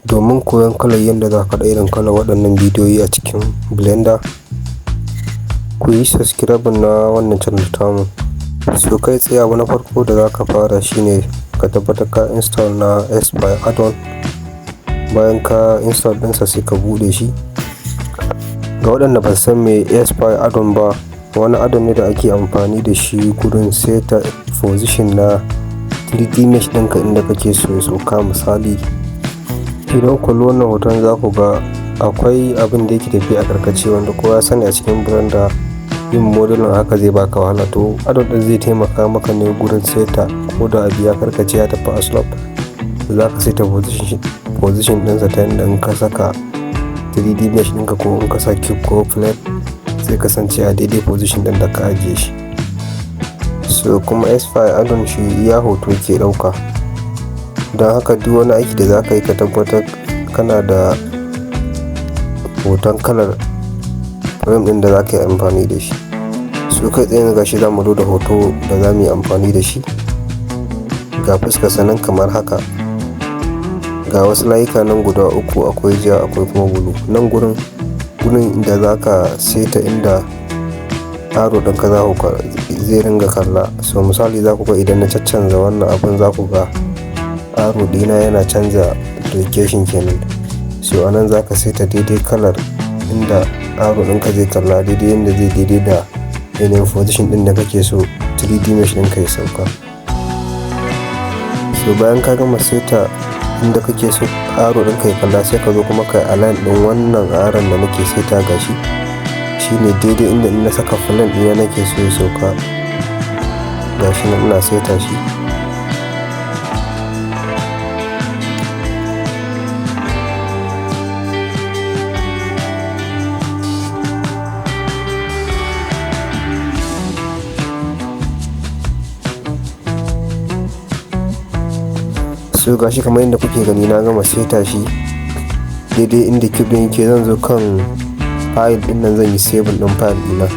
Domin koyon kalar yadda za ka haɗa irin kalar waɗannan bidiyoyi a cikin Blender, ku yi subscribe na wannan channel tamu. So kai tsaye abu na farko da za ka fara shine ka tabbatar ka install na SPy add-on. Bayan ka install ɗinsa sai ka buɗe shi. Ga waɗanda ba san me SPy add-on ba, wani add-on ne da ake amfani da shi gurin seta position na 3D mesh ɗinka inda kake so ya sauka. Misali, idan ku kalli wannan hoton za ku ga akwai abin da yake tafiya a karkace, wanda kowa ya sani a cikin Blender yin modelin haka zai baka wahala. To add-on ɗin zai taimaka maka ne gurin seta ko da abu ya karkace ya tafi a slope, za ka seta position ɗinsa ta yadda in ka saka 3D mesh ɗinka ko in ka sa cube ko plane zai kasance a daidai position ɗin da ka ajiye shi. So kuma SPy add-on shi iya hoto ke ɗauka, don haka duk wani aiki da za ka yi ka tabbatar kana da hoton kalar frame ɗin da za ka yi amfani da shi. So kai tsaye ga shi za mu loda hoto da za mu yi amfani da shi. Ga fuskar sanan kamar haka, ga wasu layuka nan guda uku, akwai ja akwai kuma bulu. Nan gurin inda za ka seta inda aro ɗinka zai ringa kalla. So misali za ku ga idan na caccanza wannan abin za ku ga aro ɗina yana canza location kenan. So anan za ka seta daidai kalar inda aro ɗinka zai kalla, daidai yadda zai daidai da yanayin position ɗin da kake so 3D mesh ɗinka ya sauka. So bayan ka gama seta inda kake so aro ɗinka ya kalla, sai ka zo kuma ka align ɗin wannan aron da nake seta gashi shine daidai inda na saka plane ɗina nake so ya sauka. Gashi nan ina seta shi. So gashi kamar yadda kuke gani na gama seta shi daidai inda cube ɗin yake. Zan zo kan file ɗin nan, zan yi saving ɗin file ɗina.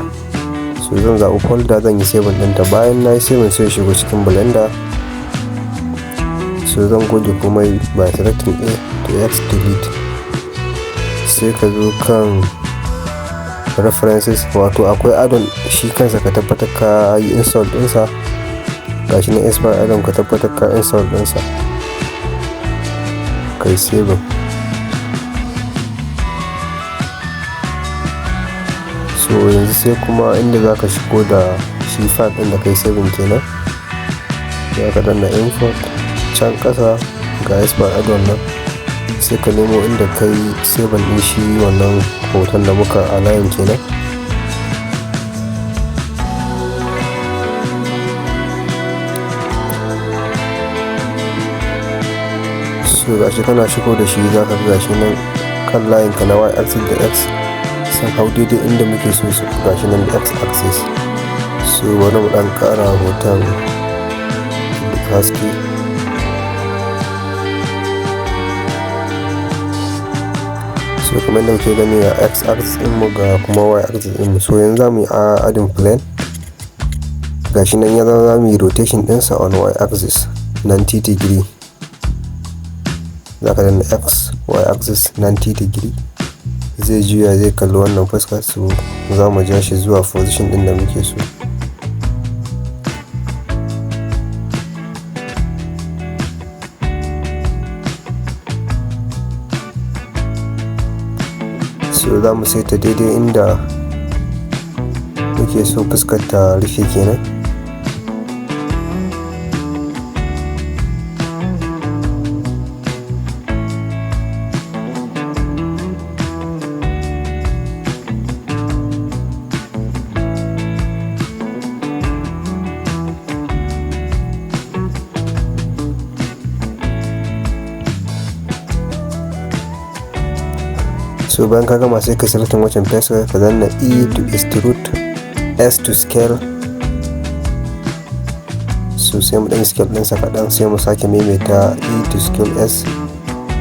So zan zaɓi folder, zan yi saving ɗinta. Bayan na yi saving sai shigo cikin Blender. So zan goge komai by selecting A to X delete. Sai ka zo kan references, wato akwai add-on shi kansa ka tabbatar ka yi install ɗinsa. Gashi na SPy add-on, ka tabbatar ka install ɗinsa, kai saving. So yanzu sai kuma inda za ka shigo da shi file ɗin da kai saving kenan. Za ka danna import, can ƙasa ga SPy add-on nan, sai ka nemo inda kai saving ɗin shi wannan hoton da muka align kenan. So gashi kana shigo da shi za ka ga shi nan kan layin ka na y axis da x sun hau daidai inda muke so su gashi nan da x axis. So wani mu dan kara hoton haske. So kuma yadda muke gani a x axis din mu ga kuma y axis din mu. So yanzu za mu yi adding plane. Gashi nan ya zama za mu yi rotation ɗinsa on y axis 90 degree. Za ka danna x, y axis 90 degree, zai juya zai kalli wannan fuska. So za mu ja shi zuwa position ɗin da muke so. So za mu saita daidai inda muke so fuskar ta rufe kenan. So bayan ka gama sai ka selectin wancan pencil, ka danna E to extrude, S to scale. So sai mu dan scale ɗinsa kaɗan, sai mu sake maimaita E to scale S,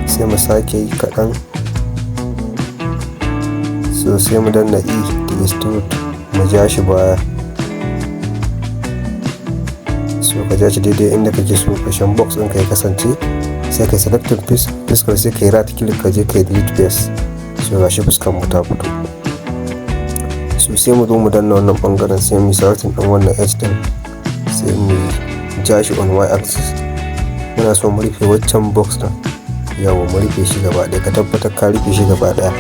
sai mu sake yi kaɗan. So sai mu danna E to extrude, mu ja shi baya. So ka ja shi daidai inda kake so ƙarshen box ɗinka ya kasance. sai kai selecting fuskar, sai kai right click ka je kai delete face. So gashi fuskar mu ta fito. So sai mu zo mu danna wannan bangaren, sai mu selecting din wannan edge din, sai mu ja shi on y axis. Muna so mu rufe waccan box din, yawa mu rufe shi gaba ɗaya. Ka tabbatar ka rufe shi gaba ɗaya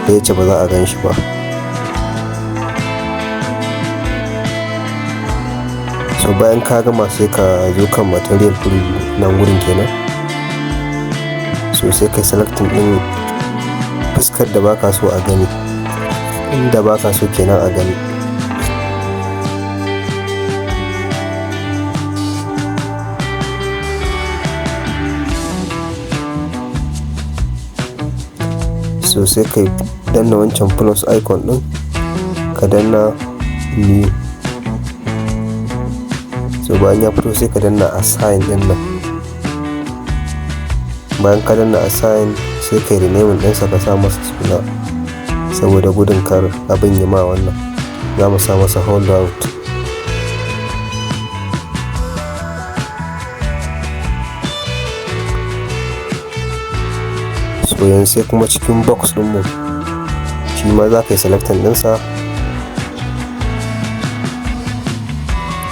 da yace ba za a gan shi ba. So bayan ka gama sai ka zo kan material preview nan gurin kenan. So sai kai selecting din fuskar da baka so a gani, inda baka so kenan a gani. So sai kai danna wancan plus icon din, ka danna new. So bayan ya fito sai ka danna assign din nan. Bayan ka danna assign sai kai rename ɗinsa, ka sa masa suna saboda gudun kar abin yi ma wannan. Za mu sa masa hold out. So yanzu sai kuma cikin box din mu shi ma za ka yi selecting ɗinsa.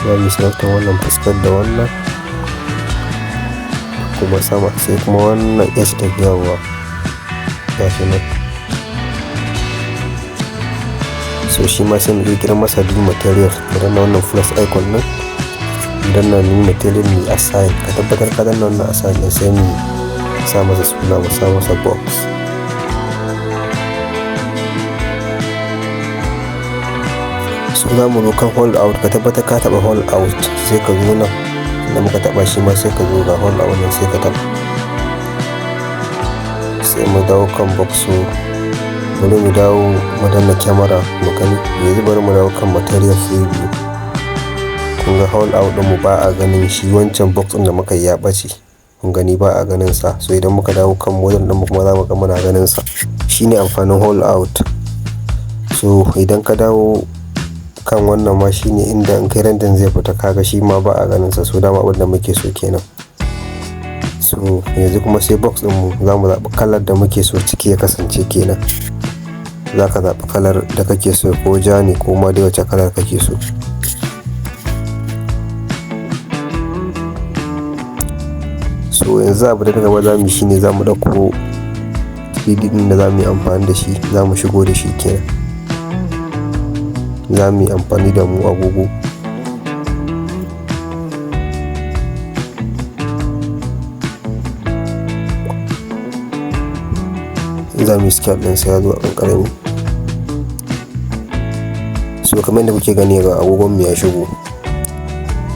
Za mu selecting wannan fuskar da wannan kuma sama, sai kuma wannan edge da yawa gashi nan. So shi ma sai mu kirkira masa new material, mu danna wannan plus icon nan, mu danna new material mu assign. Ka tabbatar ka danna wannan assign din, sai mu sa masa suna, mu sa masa box. So za mu zo kan hold out, ka tabbatar ka taba hold out, sai ka zo nan da muka taba shi ma sai ka zo ga hold out nan sai ka taba. Sai mu dawo kan box. So bari mu dawo mu danna camera mu gani. Yanzu bari mu dawo kan material preview. Kun ga hold out din mu ba a ganin shi, wancan box din da muka yi ya bace. Kun gani ba a ganin sa. So idan muka dawo kan model din mu kuma za mu ga muna ganin sa. Shine amfanin hold out. So idan ka dawo kan wannan ma shine inda in kai rendering zai fita, kaga shi ma ba a ganin sa. So dama abin da muke so kenan. So yanzu kuma sai box din mu za mu zaɓi kalar da muke so ciki ya kasance kenan. Za ka zaɓi kalar da kake so, ko ja ne ko ma dai wace kalar kake so. So yanzu abu da gaba za mu yi shine za mu ɗauko 3D ɗin da za mu yi amfani da shi, za mu shigo da shi kenan. Za mu yi amfani da mu agogo. Za mu yi scale ɗin sai ya zo a ƙanƙarami. So kamar yadda kuke gani ga agogon mu ya shigo.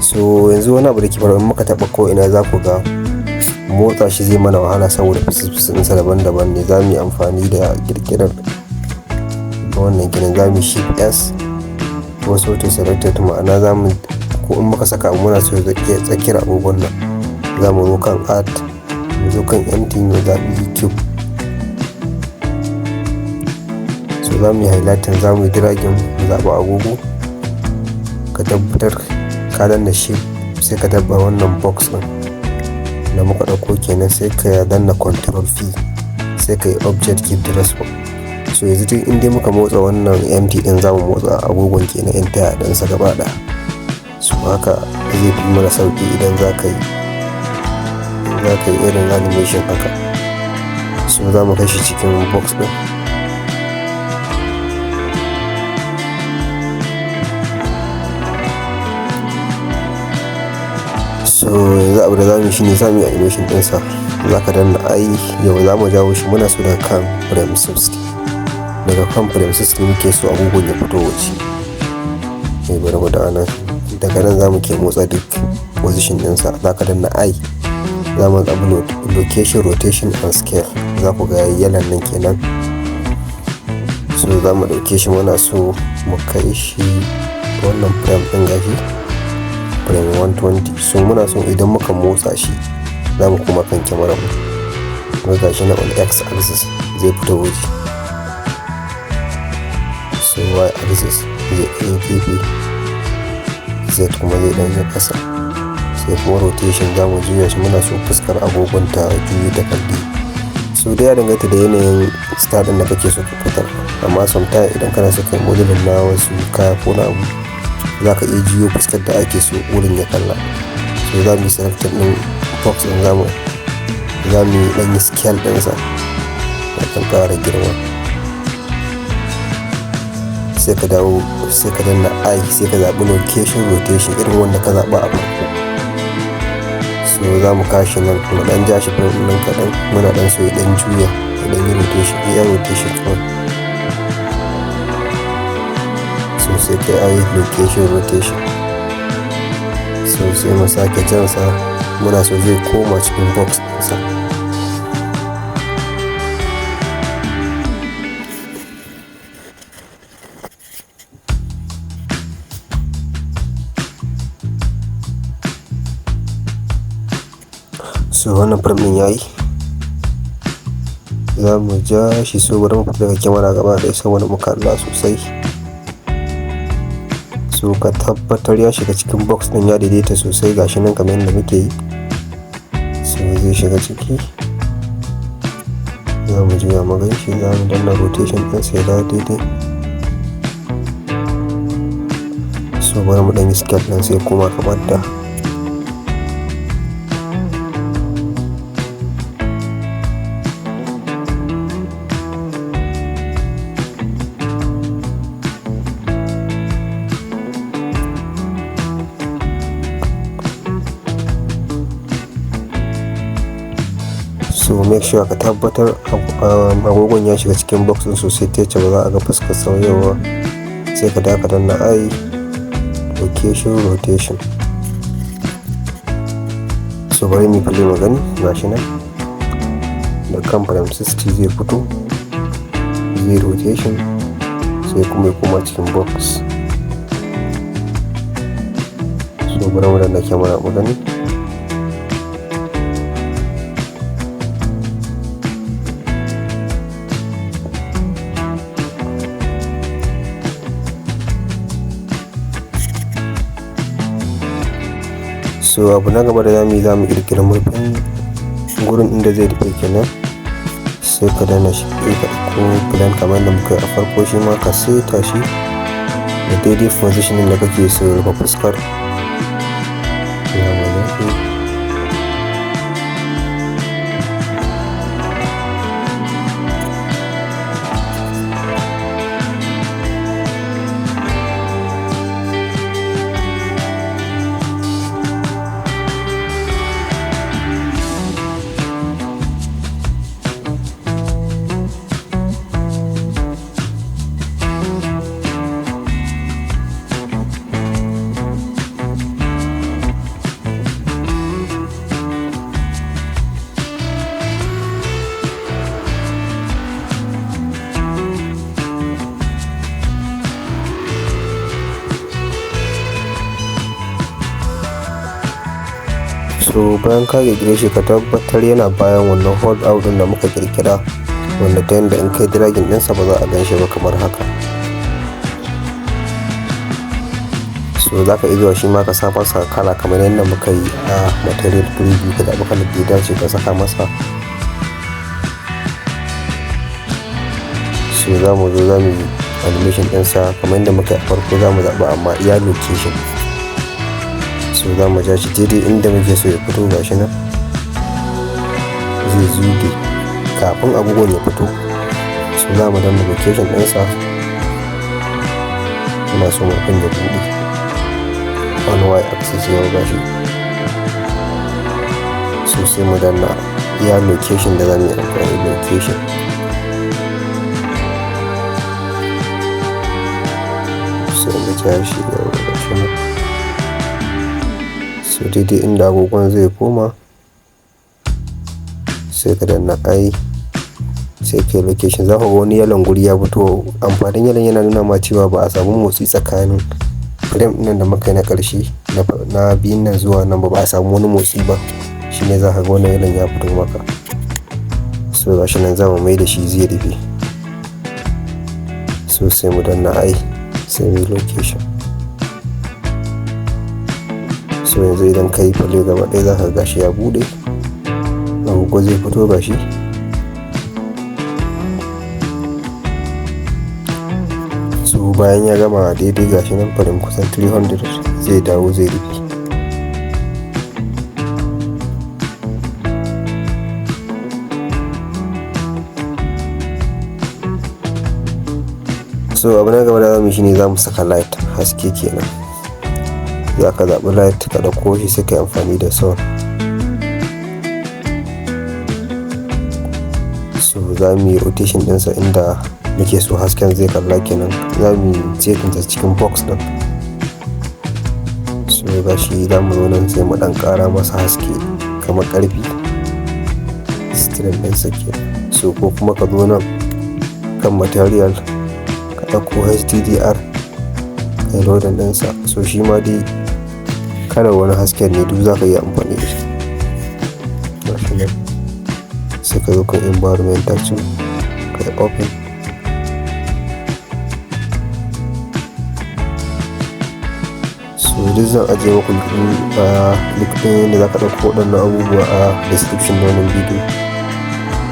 So yanzu wani abu da ke faruwa, in muka taɓa ko ina za ku ga motsa shi zai mana wahala saboda fisis ɗinsa daban-daban ne. Za mu yi amfani da ƙirƙirar wannan ginin, za mu yi shift S wasu auto selected, ma'ana za mu ko in muka saka muna so tsakiyar agogon nan, za mu zo kan add, mu zo kan empty, mu zaɓi cube. So za mu yi highlighting, za mu yi dragging, mu zaɓi agogo. Ka tabbatar ka danna shift, sai ka tabba wannan box ɗin da muka ɗauko kenan, sai ka danna control V, sai ka yi object keep the response. So yanzu duk inda muka motsa wannan empty din, za mu motsa agogon kenan entire ɗinsa gaba ɗaya. So haka zai fi mana sauki idan za ka yi irin animation haka. So za mu kai shi cikin box ɗin. So yanzu abu da za mu yi shine za mu yi animation ɗinsa. Za ka danna yau za mu jawo shi, muna so daga kan frame 60. Daga kan frame 60 muke so agogon ya fito waje. Bari mu da nan, daga nan za mu ke motsa duk position ɗinsa. Za ka danna za mu zaɓi location, rotation and scale. Za ku ga yalan nan kenan. So za mu ɗauke shi, muna so mu kai shi wannan frame ɗin gashi frame 120. So muna so idan muka motsa shi za mu kuma kan kyamara mu ga shi na on x axis zai fito waje. So y axis zai ɗan gefe, z kuma zai ɗan yi ƙasa, sai sai kuma rotation za mu juya shi, muna so fuskar agogon ta juyi da kalli. So dai ya danganta da yanayin style ɗin da kake so ka fitar, amma sometimes idan kana so kai modelin na wasu kaya ko na abu za ka iya juyo fuskar da ake so wurin ya kalla. So za mu yi selecting ɗin box ɗin, za mu yi ɗan yi scale ɗinsa ya kan ƙara girma. Sai ka dawo sai ka danna I, sai ka zaɓi location rotation irin wanda ka zaɓa a farko. So za mu kashi nan kuma ɗan ja shi frame ɗin kaɗan, muna ɗan so ya ɗan juya ya ɗan yi rotation, iya rotation kawai. So sai ka yi location rotation. So sai mu sake jansa, muna so zai koma cikin box ɗinsa. So wannan frame ɗin yayi, za mu ja shi. So bari mu fita daga kyamara gaba ɗaya saboda mu kalla sosai. So ka tabbatar ya shiga cikin box ɗin ya daidaita sosai, gashi nan kamar yadda muke yi. So zai shiga ciki, za mu juya mu ganshi, za mu danna rotation ɗin sai da daidai. So bari mu ɗan yi scale ɗin sai kuma kamar da. So make sure ka tabbatar agogon ya shiga cikin box ɗin sosai ta yace ba za a ga fuskar sauyawa. Sai ka daka danna I, location rotation. So bari mu play magani, gashi nan da kan frame 60 zai fito, zai rotation sai kuma ya koma cikin box. So bari mu danna kyamara mu gani. So abu na gaba da za mu kirkira murfin gurin inda zai rufe kenan. Sai ka danna shi ka ɗauko plan kamar da muka yi a farko, shi ma ka saita shi da daidai positioning da kake so ya rufe fuskar. So bayan ka kirkire shi ka tabbatar yana bayan wannan hold out din da muka kirkira, wanda ta yanda in kai dragging ɗinsa ba za a gan shi ba kamar haka. So za ka iya zuwa shi ma ka sa masa kala kamar yadda muka yi a material preview, ka zaɓi kalar da ya dace ka saka masa. So za mu zo za mu yi animation ɗinsa kamar yadda muka yi a farko, za mu zaɓi amma iya location. So za mu ja shi daidai inda muke so ya fito, gashi nan zai zuge kafin agogon ya fito. So za mu danna location ɗinsa, muna so murfin ya buɗe on y axis yau gashi. So sai mu danna iya location da za mu yi amfani da location. Sai mu ja shi yau gashi nan. So daidai inda agogon zai koma sai ka danna I, sai kai location. za ka ga wani yalon guri ya fito. Amfanin yalon yana nuna ma cewa ba a samu motsi tsakanin frame ɗin da muka yi na ƙarshe na biyun nan zuwa nan ba a samu wani motsi ba, shine za ka ga wannan yalon ya fito maka. So gashi nan za mu mai da shi zai rufe. So sai mu danna I, sai mu location. So So yanzu idan ka yi play gaba ɗaya za ka gashi ya buɗe, agogo zai fito gashi. So bayan ya gama daidai gashi nan frame kusan 300 zai dawo zai rufe. So abu na gaba da zamu shine zamu saka light, haske kenan. Za ka zaɓi light ka ɗauko shi sai ka yi amfani da sun. So za mu yi rotation ɗinsa inda muke so hasken zai kalla kenan. Za mu yi setting ta cikin box ɗin. So ga shi za mu zo nan sai mu ɗan ƙara masa haske kamar ƙarfi, stream ɗinsa kenan. So ko kuma ka zo nan kan material ka ɗauko HDR ka yi loading ɗinsa. So shi ma dai kalar wani hasken ne duk za ka yi amfani da shi. Sai ka zo kan environment tax ka yi open. So duk zan ajiye muku link ɗin da za ka ɗauko waɗannan abubuwa a description na wannan bidiyo.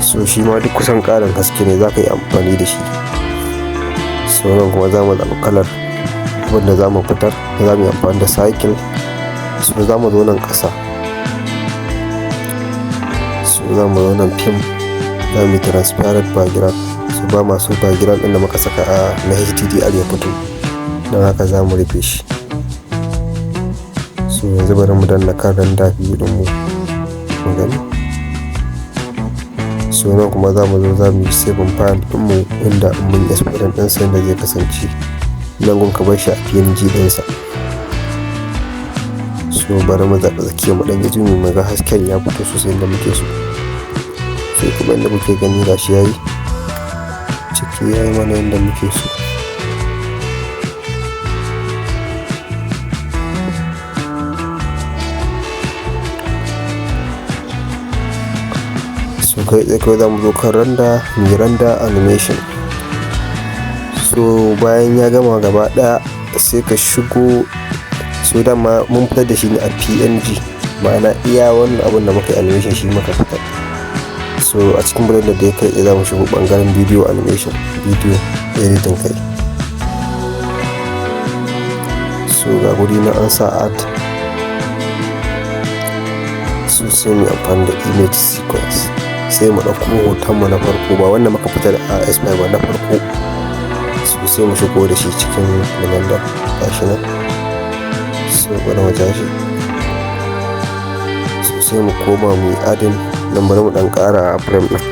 So shi ma duk kusan ƙarin haske ne za ka yi amfani da shi. So nan kuma za mu zaɓi kalar wanda za mu fitar, za mu yi amfani da cycle. So za mu zo nan ƙasa, so za mu zo nan film, za mu yi transparent background. So ba masu background ɗin da muka saka na HDR ya fito, don haka za mu rufe shi. So yanzu bari mu danna kan render view ɗin mu gani. So nan kuma za mu zo za mu yi saving file ɗin mu inda mun yi exporting ɗinsa yadda zai kasance. Nan gun ka bar shi a PNG ɗinsa. So bari mu zaɓi tsakiya mu ɗan yi zumi mu ga hasken ya fito sosai yadda muke so. Sai kuma yadda muke gani gashi yayi ciki, yayi mana yadda muke so. So kai tsaye kawai za mu zo kan render, mu render animation. So bayan ya gama gaba ɗaya sai ka shigo. So dama mun fitar da shi ne a PNG, ma'ana iya wannan abin da muka yi animation shi muka fitar. So a cikin blender da ya kai za mu shigo ɓangaren video animation, video editing kai. So ga guri na an sa art. So sai mu amfani da image sequence, sai mu ɗauko hotonmu na farko, ba wanda muka fitar a S5 ba, na farko. So sai mu shigo da shi cikin blender gashi nan. So bari mu tashi. So sai mu koma mu yi adding, nan bari mu ɗan ƙara a frame ɗin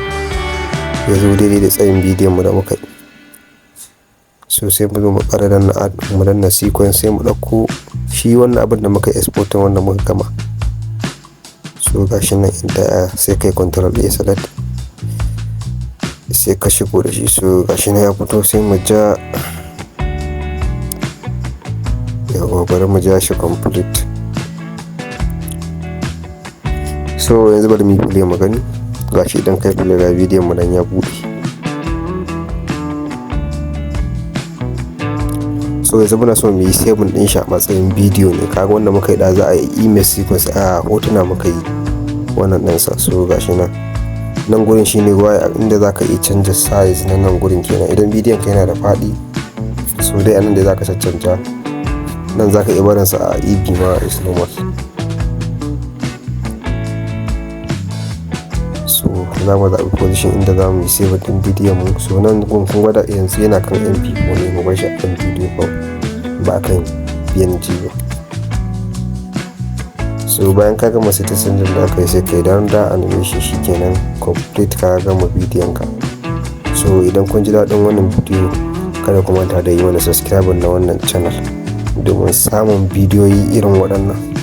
ya zo daidai da tsayin bidiyon mu da muka yi. So sai mu zo mu ƙara danna add, mu danna sequence, sai mu ɗauko shi wannan abin da muka exporting wanda muka gama. So gashi nan inda sai kai control A select, sai ka shigo da shi. So gashi nan ya fito, sai mu ja, yawa bari mu ja shi complete. So yanzu bari mu yi play mu gani. Gashi idan kai play ga bidiyon mu nan ya buɗe. So yanzu muna so mu yi saving ɗin shi a matsayin bidiyo ne. Kaga wanda muka yi da za a yi image sequence a hotuna muka yi wannan ɗinsa. So gashi nan gurin shine waya inda zaka iya canja size na nan gurin kenan. Idan bidiyon ka yana da faɗi, so dai anan da zaka caccanja. Nan zaka iya barin sa a EB ma is normal. So za mu zaɓi position inda za mu yi save ɗin bidiyon mu. So nan kun gwada yanzu yana kan MP4 ne, mu bar shi a kan bidiyo ba a kan PNG ba. So bayan ka gama citizen din da kai sai kai render animation, shikenan complete, ka gama bidiyon ka. So idan kun ji daɗin wannan bidiyo, kada ku manta da yi mana subscribe na wannan channel domin samun bidiyoyi irin waɗannan.